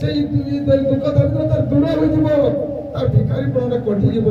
से दुख दरिद्रता दूर हो तार भिखारीपणा कटिज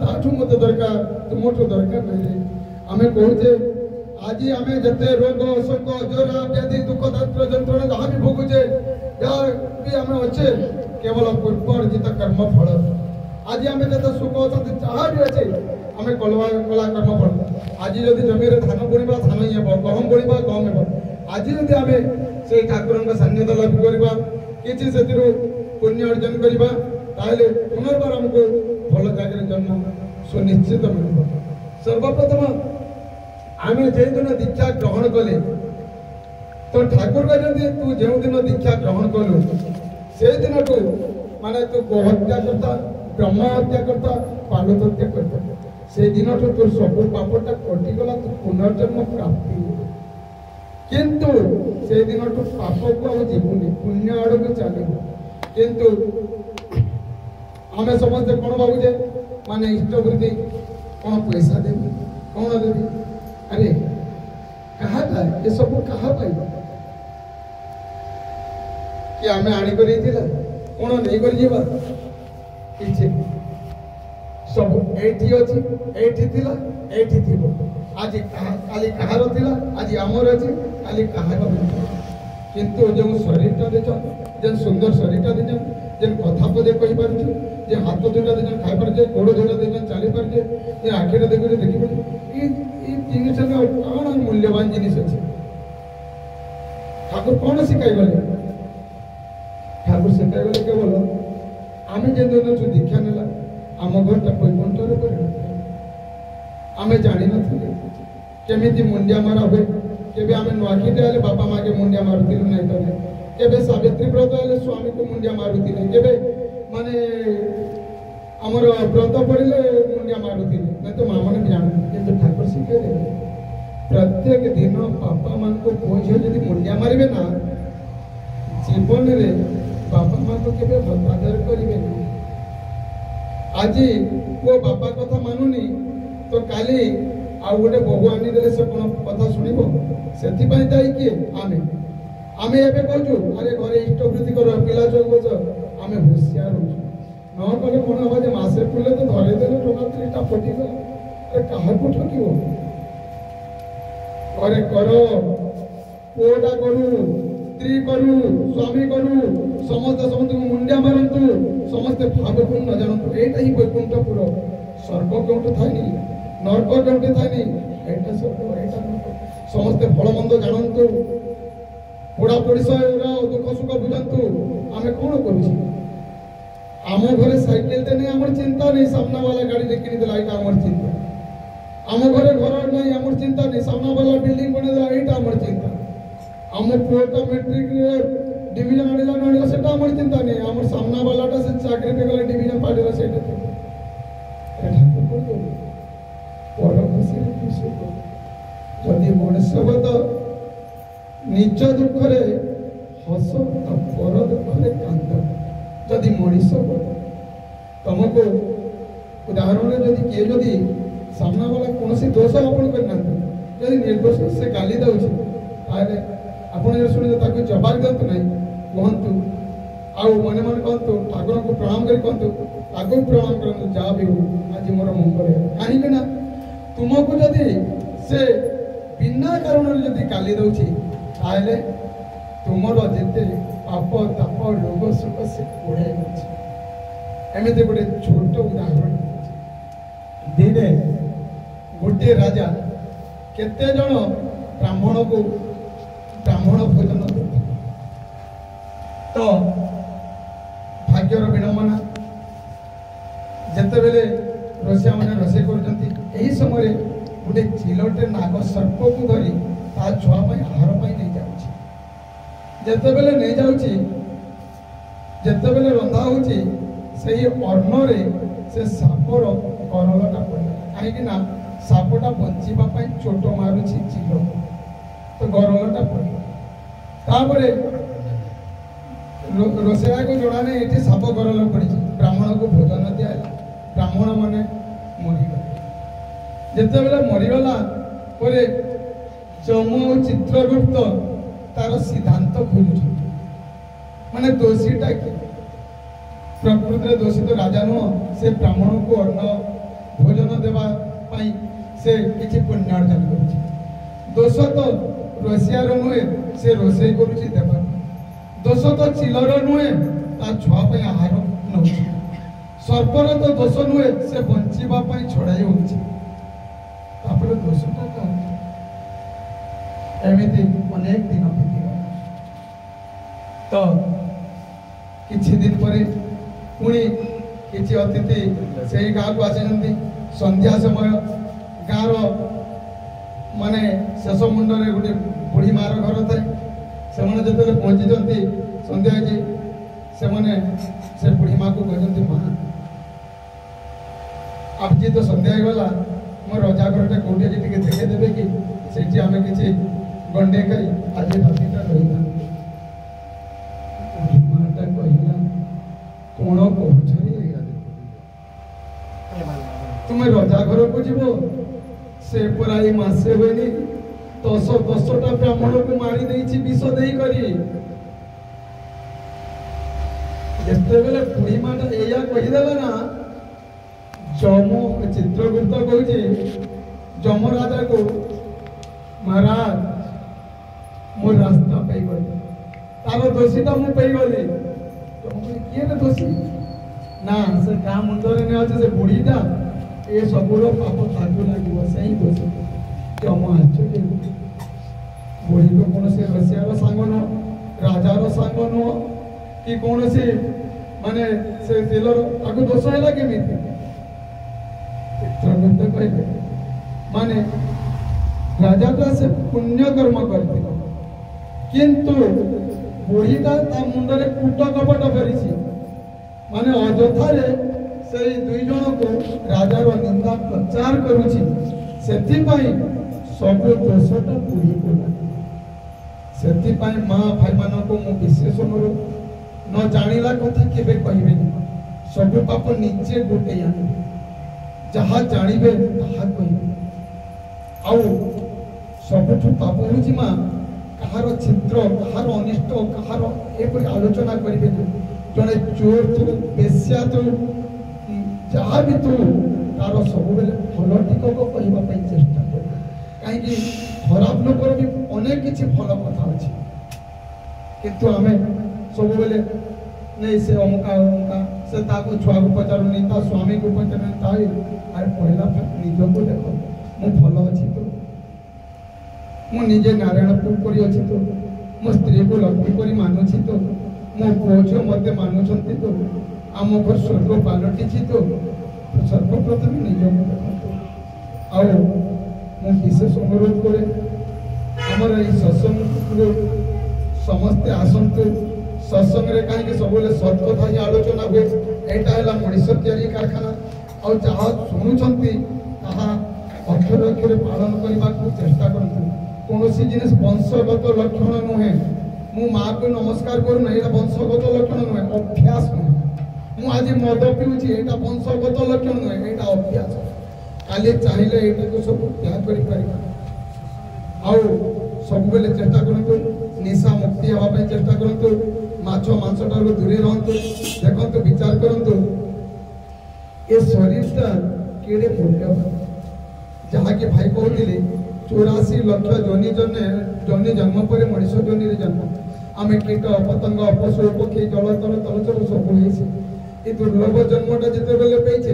ताठू मत दरकार तुमठू दरकार नहीं आम कहे आज आम जिते रोग शोक ज्वर व्याधि दुख दारिद्र जंत्रणा जहाँ भी भोगुचे जहाँ भी आम अच्छे केवल पूर्वर्जित कर्म फल आज आम जो सुख अच्छा जहाँ भी अच्छे आम कला कर्म फल आज जब जमी धान बुणवा धान ही हे गहम बुणवा गहम हे आज जब आम से ठाकुर सान्निध्य लाभ करवा किसी से पुण्य अर्जन करवा ताहले पुनर्बार आमको भल जगह जन्म सुनिश्चित मिल सर्वप्रथम आम जो दिन दीक्षा ग्रहण कले तो ठाकुर कहते तू जो दिन दीक्षा ग्रहण कलु से दिन को माने तू गोहत्या करता ब्रह्म हत्या करता पालत हत्या करता से दिन तोर सब पापटा कटिगला तू पुनर्जन्म प्राप्ति किंतु से दिन पाप को आम जीवनी पुण्य आड़ को चलो किंतु आम समस्ते कौन भावुचे माने इष्टवृत्ति कौन पैसा देवी कौन देवी अरे कहा था ये सब कहा पाई कि आम आनिक कौन नहीं कर जीवा किसी सब एठी अच्छी एठी थिला एठी थिबो आज काली कहार थिला आज आमर अछि काली कहार किंतु जो शरीरटा देछ जे सुंदर शरीरटा देछ जे कथा पदे कहि पारछु जे हाथ दुटा देछ खाइ पारछे गोड़ दुटा देछ चली पारछे जे आखिरे देखि देखि पारछे ई जिनिस में कौन मूल्यवान जिनिस अछि ठाकुर कौन सिखाई गले ठाकुर सिखाई गले केवल आम जे दिन दीक्षा नेला आम घरटा वैकुंठर आम जानी नथिले केमिति मुंडिया मारा हुए केबे आम नुआखीटे हेले बापा माँ के मुंडिया मारुथिलु नहीं तले केबे सावित्री व्रत हेले स्वामी को मुंडिया मारुथिले केबे माने हमर व्रत पड़िले मुंडिया मारुथिले नहीं तो माँ मैंने जान किंतु ठाकुर शिखे देले प्रत्येक दिन बापा माँ को पहुंचे यदि मुंडिया मारिबे ना जीवन रे बापा माँ को केबे आदर करिबे ना आज वो बापा कथा मानुनी तो काली आउ गोटे बहु आनी देले से कोन कथा सुनिबो सेति पई दाई के आमे आमे एबे कहजु अरे घरे इष्टवृत्ति कर पिला चौगज आमे होशियार हो न कले कोन आवाज मासे पुले तो धरे देले टोका 3टा फटी गला अरे कहा को ठकिबो घरे करो कोडा करू स्त्री करू स्वामी करू समस्त समस्त मुंडिया मारंतु समस्त भावपूर्ण जानतु एटा ही वैकुंठपुर स्वर्ग केउटे थानी नरक केउटे थानी एटा स्वर्ग एटा नरक समस्त भलमंद जानतु पोड़ा परिसर दुख सुख बुझंतु आमे कोन करूछी आम घरे साइकिल ते नहीं हमर चिंता नहीं सामना वाला गाड़ी देखि देला एटा हमर चिंता आम घरे घर नहीं हमर चिंता नहीं सामना वाला बिल्डिंग बने देला एटा हमर चिंता आम पुओटा मैट्रिक डिवीजन आनिला न आनिला सेटा हमर चिंता नहीं हमर सामना वालाटा से चाकरी पे गला डिवीजन पाडेला सेटा एटा ठाकुर को पर खुशी खुशी को जदि मनुष्यगत निज दुख रे हस तो पर दुख रे कांद जदि मनुष्य तुमको उदाहरण जदि किए जदि सामना वाला कौन सी दोष आपण करना जदि निर्दोष से गाली दउछ ताले आपण जे सुनि ताको जवाब दंत नहीं कहंतु आउ मने मन कहंतु ठाकुर को प्रणाम करी कहंतु ताको प्रणाम करंतु जा भी हो आज मोर मंगल है काहे कि ना तुमको जदि से बिना कारण जदि गाली दउछि ताले तुमर जेते पाप ताप रोग सुख से कोड़े अछि एमिते गोटे छोट उदाहरण दिने गोटे राजा केते जण ब्राह्मण को ब्राह्मण भोजन तो भाग्यर विडंबना जिते बेले रोषिया मैंने रोषे कर समय गोटे चिलटे नाग सर्प को धरी ता छुआ आहार नहीं जाऊँगी जिते बेले नहीं जाऊँगी जिते बेले रंधा होची से अन्न से सापर करलटा पड़ा कहीं सापटा बचापी चोट मारुची चिल तो गरलटा पड़े रोषेया को जड़ा नहीं ये साप गरल पड़ी ब्राह्मण को भोजन दिया ब्राह्मण मैंने मरीगले जिते बेले मरीगला जम और चित्रगुप्त तार सिद्धांत खोलुं माने दोषीटा कि प्रकृति दोषी तो राजा नुह से ब्राह्मण को अन्न भोजन देवा से किसी पुण्य अर्जन कर दोष तो रोषियार नुहे से रोषे करुच्ची देवा दोष तो चिलर नुहे ता छुआ आहार नौ सर्पर तो दोष नुहे से बंचापी छड़ाई होपर दोषटा का एमती अनेक दिन बीतीगला तो किछि दिन पर पुणी किछि अतिथि से गाँव को आसी संध्या समय गाँव माने शेष मुंडे गोटे बुढ़ी मार घर थाए से जो पहुँची संध्या से बुढ़ी माँ को कहते माँ अब जी तो संध्या गला मो रजा घरटा कौटे जी टे देखेदेवे कि से आम कि गंडे खाई आज रातिटा रही माटा कहला कौन कह तुम्हें रजा घर को जीव से पराई मासे हुए 10-10टा ब्राह्मण को मारी देछि विष देई करी जते बेले बुढ़ी माटा एया कहिदेला ना जम चित्रगुप्त कहूचे जम राजा को महाराज मो रास्ता पाईगली तार दोषीटा मु पाईगली किए दोषी ना से गाँ मुंडरे नहीं अच्छे से बुढ़ीटा ये सबूर पाप ताकू लगे से ही दोषी जम आश्चर्य बुढ़ी तो कौन से रसियार सांग नुह राजार सांग नुह कि कौन से माने से दिलर ताकू दोष है केमिति चित्रगुप्त कहले माने राजाटा से पुण्य कर्म करते किंतु बुढ़ीटा ता मुंडरे कूट कपट करिछि माने अजथारे से दुई जन को राजार निंदा प्रचार करुछि सेथिपाई सब दोषटा बुढ़ी को लागे सेथिपाई माँ भाई मान को मु विशेष अनुरोध न जानिला कथा केबे कहबेनी सब पाप निजे गोटे आनिबे जहाँ जानवे ताहा कहबे आउ सबुठ पाप होछि माँ कहार छिद्र कहार अनिष्ट कहार एपरि आलोचना करिबे जड़े चोर तू बेश्या तू जहाँ भी तू तार सब बेले भल टिकक कहवाई चेष्टा कर कहीं खराब लोकर भी अनेक किसी भल कथा अच्छे किंतु आम सब बेले नहीं से अमुका अमुका से ताको छुआ को पचारूनी ता स्वामी को पचारूनी ताई अरे पहला निज को देख मु भल अच्छी तो मु निजे नारायणपुर करी अच्छी तो मो स्त्री को लक्ष्मी करी मानुछि तो मो पुओ झील मत मानुछंती तो आम घर स्वर्ग पलटि तो सर्वप्रथम निज को देख आउ मु विशेष अनुरोध करे आमर ये सत्संग समस्ते आसतु सत्संग कहीं सब सत कथा ही आलोचना हुए यहाँ मनीष तैयारी कारखाना और जहाँ शुणुंट अक्षर अक्षर पालन करने को चेष्टा करूँ कौन जिन वंशगत लक्षण नुहे मु माँ को नमस्कार करूना यहाँ वंशगत लक्षण नुहे अभ्यास नुहे मुझे मद पीऊँगी यहाँ वंशगत लक्षण नुहे यहाँ अभ्यास खाली चाहिए यहाँ सब त्याग कर सब बेले चेष्टा करूँ निशा मुक्ति हाँपाई चेष्टा करूँ माछ मांसटा दूरे रहतु देखु विचार करूँ ये शरीरटा केड़े मूल्यवान जहाँकि भाई कहते 84 लक्ष जोनि जोनि जन्म पर मनीष जोनि जन्म आम कीट पतंग पशु पक्षी जलचर तलचर सब ये दुर्लभ जन्मटा जिते बेले पाइचे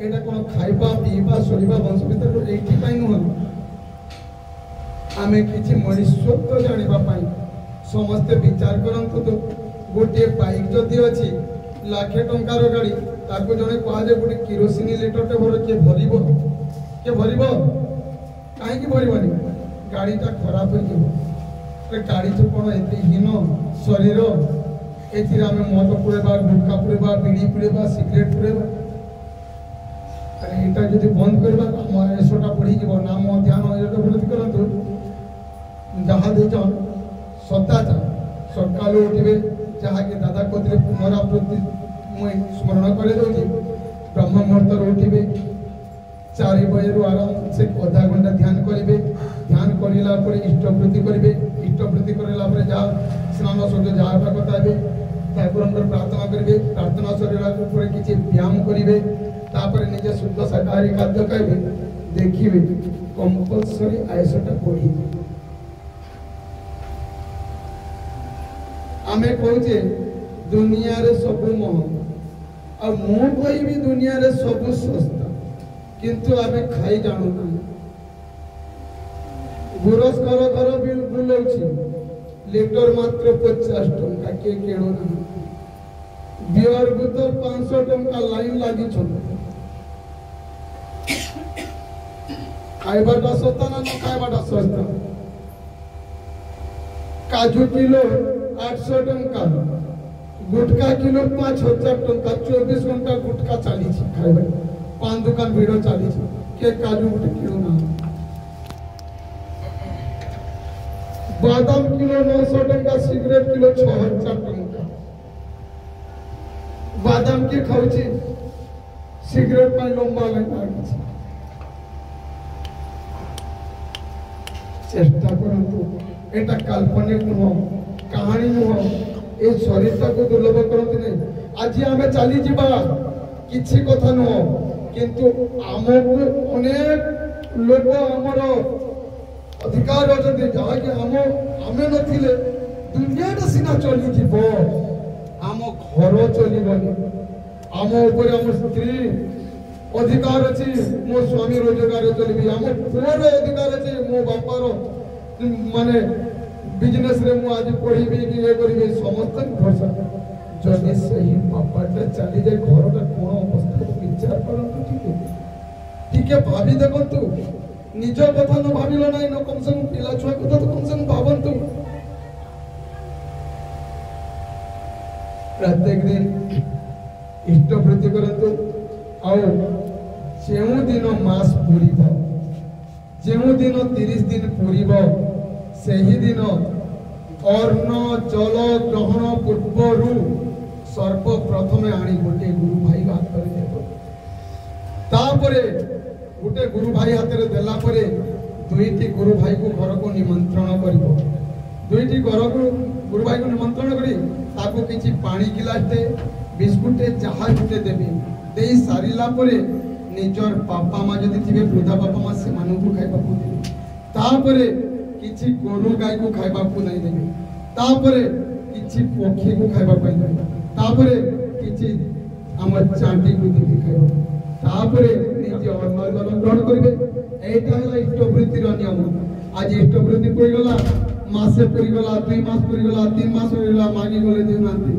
यहाँ कौन खाइबा पीवा शोवा वंश भर ये नुह आम कि मनुष्यत्व जानापी समस्ते विचार करूँ तो गोटे बाइक जदि अच्छी लाखे टंकार गाड़ी ताको जड़े कहुए गोटे किरोसिन लिटरटे भर किए भर कहीं भरबनी गाड़ीटा खराब हो गाड़ी तो कौन एत हीन शरीर ए मद पुरेबा गुटखा पुरेबा बीड़ी पुरेबा सिगरेट पुरेबा यहाँ जब बंद करवा एसटा बढ़ी नाम ध्यान वृद्धि करूँ जहाँ देचन सदाचार सका उठे जहाँ कि दादा कहते पुनरावृत्ति मुझे स्मरण कर ब्रह्म मुहूर्त उठे 4 बजे आराम से आधा घंटा ध्यान करेंगे ध्यान करला इष्टवृत्ति करेंगे इष्टवृत्ति करला जहाँ स्नान सज जहाँ कथा ठाकुर प्रार्थना करेंगे प्रार्थना सर किसी व्यायाम करेंगे तापर निजे शुद्ध शाकाहारी खाद्य खाइबे देखिए कंपलसरी आयुषटा बढ़ी आमे कहूचे दुनिया रे सब महंगा और मु कहबी दुनिया रे सब सस्ता किंतु आमे खाई जानू ना गुरस घर घर बिल बुलाउछि लीटर मात्र 50 टंका के केणो ना बियर बोतल 500 टंका लाइन लागी छन खाइबाटा सस्ता ना खाइबाटा सस्ता काजू किलो 800 टंका गुटका किलो 5000 टंका 24 घंटा गुटका चली खाइबा पान दुकान भिड़ चली के काजू गुटे किलो ना बादाम किलो 900 टंका सिगरेट किलो 6000 टंका बादाम के खाउची सिगरेट पर लंबा लाइन लागी चेष्टा करंतु एटा काल्पनिक नुह कहानी नुह ए शरीरटा को दुर्लभ करते नहीं आज आमे चली जीवा किछि कथा नुह किंतु आमको अनेक लोक हमर अधिकार अछते जहा कि आमे नथिले दुनियाटा सिना चली जीवो आम घर चलीबनी आम ऊपर आम स्त्री अधिकार अछि मो स्वामी रोजगार चलीबी आम पुअर अधिकार अछि मो बापार माने बिजनेस रे मु आज पढ़ीबी कि ये करिबी समस्त भरोसा जदि सही बापाटा चली जाए घरटा कोन अवस्था को विचार करंतु ठीक है भाभी देखंतु निज कथा न भाबिलो नाही न कम से कम पिला छुआ कथा तो कम से कम भाबंतु प्रत्येक दिन इष्ट प्रति करंतु आउ जेउ दिन मास पूरीबो जेउ दिन 30 दिन पूरीबो सही दिन अर्ण जल ग्रहण पूर्व सर्वप्रथम आनी गोटे गुरु भाई हाथ में देव तापरे गोटे गुरु भाई हाथ में देला परे दुईटी गुरु भाई को घर को निमंत्रण करिवो दुईटी घर को गुरु भाई को निमंत्रण करी ताको किछि पानी गिलासटे बिस्कुटे जहा गुटे देबी देई सारिला परे निजर पापा मा जदि थिबे वृद्धा पापा मा से मानु को खाइबा को देबी तापरे किछि गोरु गाय को खाइबा को नहीं देबी तापरे किछि पक्षी को खाइबा पाई देबी तापरे किछि हमर चांटी को देबी खाइबा तापरे निजे अन्न जल ग्रहण करिवे एटा हला इष्टवृत्तिर नियम आज इष्टवृत्ति कोइ गला मासे पुरी गला 2 मास पुरी गला 3 मास पुरी गला मागी गले देउ नांती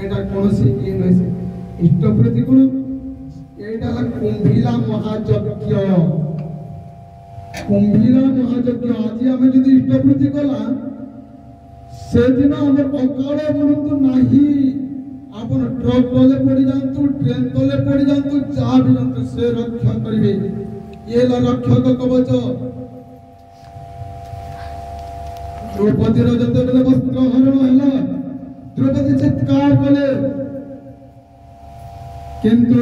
एटा कोनोसी ये नै से इष्टवृत्ति कोन एटा हला कुंभिला महायज्ञ कुंभिला महायज्ञ आज आमे जदि इष्टवृत्ति गला से दिन हमर अकाल मृत्यु नाही आपन ट्रक तले पड़ी जानतु ट्रेन तले पड़ी जानतु जा भी जानतु से रक्षा करिवे ये ला रक्षक कवच द्रौपदी जते बेले वस्त्र हरण हला द्रौपदी चित्कार कले किंतु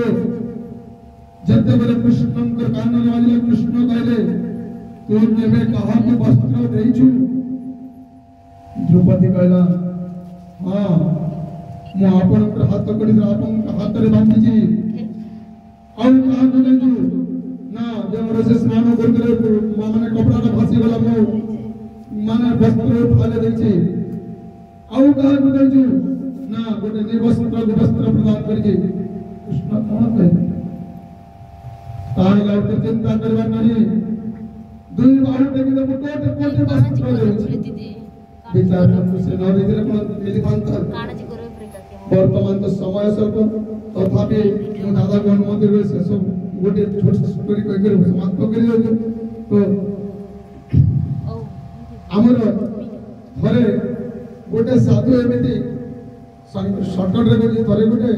जते बेले कृष्णंकर कान बाजला कृष्ण कहले तू केबे कहा को वस्त्र देइछु द्रौपदी कहला हां मु आपन हाथ कड़ी आपन हाथ रे बांधी जी औ कहा को देइछु ना जे मोर से स्नान करले माने कपड़ा रा भासी गला मो माने वस्त्र उठाले देइछि औ कहा को देइछु ना गोटे निर्वस्त्र वस्त्र प्रदान करके कृष्ण कोन कहले ताई लाउते चिंता करबा नहीं दुई बाहु देखि तो कोटे कोटे वस्त्र देइछि विचार करते से न देखले कोन मिली पांता वर्तमान तो समय स्वल्प तथापि मो दादा को अनुमति रे से सब गोटे छोट स्टोरी कहि कर समाप्त करि तो हमर घरे गोटे साधु एमिति शॉर्टकट रे गोटे थरे गोटे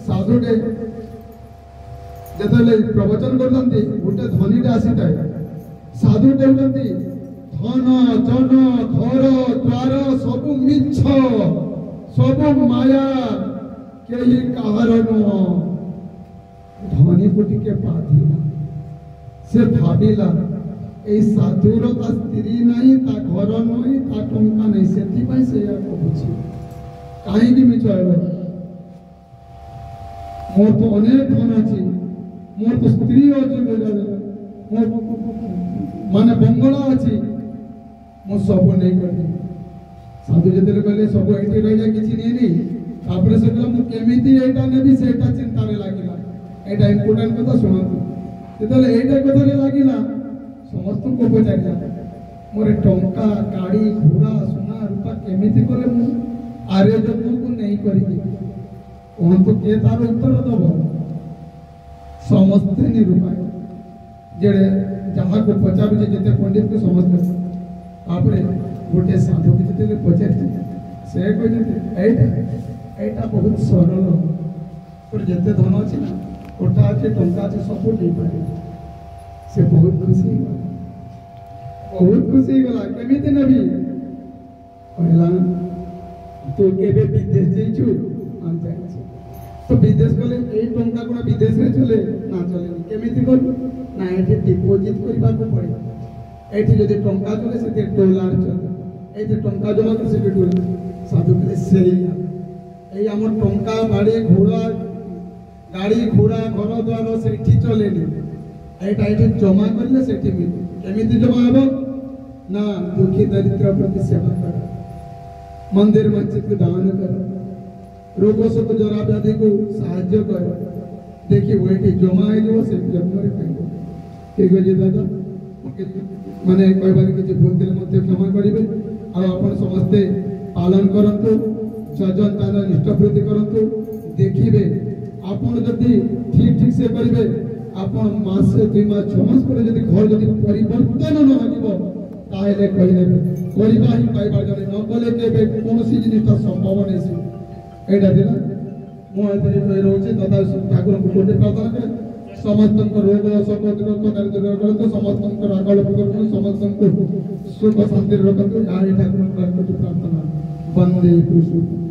साधुटे जेतले प्रवचन करथंती गोटे धनीटे आसीताय साधु कहथंती धन जन घर द्वार सब मिछ सब माया केही काहर नुह धनी को टिके बाधिला से भाबिला ए साधुर ता स्त्री नहीं ता घर नहीं ता टंका नहीं सेति पई से या कहूची काहे कि मिछ आलो मोर तो अनेक धन अच्छी मोर तो स्त्री अच्छी माने बंगला अच्छी मो सब नहीं कर साधु जते कहले सब एठी रह जा किछि नहीं तापर से कहला मु केमिति एटा नेबी सेटा चिंता रे लागिला एटा इंपोर्टेंट कथा सुनतु जते एटा कथा रे लागिला समस्त को पचारिला मोरे टंका गाड़ी घोड़ा सोना रूपा केमिति कले मु आर्य जन्म को नहीं करी कोन तो के तार उत्तर दबो समस्त निरूपाय जेड़े जहाँ को पचारू जेते पंडित को समझ तापर गोटे साधु के जते पचार से कहते एटा बहुत सरल पर जेते धन अछि ना कोठा अछि टंका अछि सब नहीं पारे से बहुत खुशी गला केमिति नबी कहला तो केबे विदेश जाइछु हम जाइछु तो विदेश गले ए टंका कोना विदेश रे चले ना चले केमिति करू ना एठी डिपॉजिट करबा को पड़े एठी जदि टंका चले से डॉलर चले एठी टंका जमा कर से डॉलर साधु के सेरिया ए हमर टंका बाड़ी घोड़ा गाड़ी घोड़ा घर द्वार सेठी चलेनी एटा एठी जमा करले सेठी मिले केमिति जमा हबो ना दुखी दरिद्र प्रति सेवा कर मंदिर मस्जिद को दान कर रोग शोक जरा व्याधि को साहाय्य कर देखिए वो एठी जमा है जो से जन्म रे पाइबो ठीक है जी दादा माने कोई बार के भूल दिल मध्य क्षमा करिवे आ अपन समस्ते पालन करंतु सजन तान निष्ठप्रति करंतु देखिबे आपण जति ठीक से करिवे आपण मास से 2 मास 6 मास पर जति घर जति परिवर्तन न होइबो ताहेले कहिने करिबा ही पाइबार जने न कले के कोनोसी जिनिसटा संभव नै से एटा दिला मो एते कहि रहउछि दादा ठाकुर को कोटे प्रार्थना करे समस्त रोग शोक दुख दरिद्र करतो समस्त आगल करतो समस्त सुख शांति रखतो आ ठाकुर प्रार्थना वंदे कृष्ण।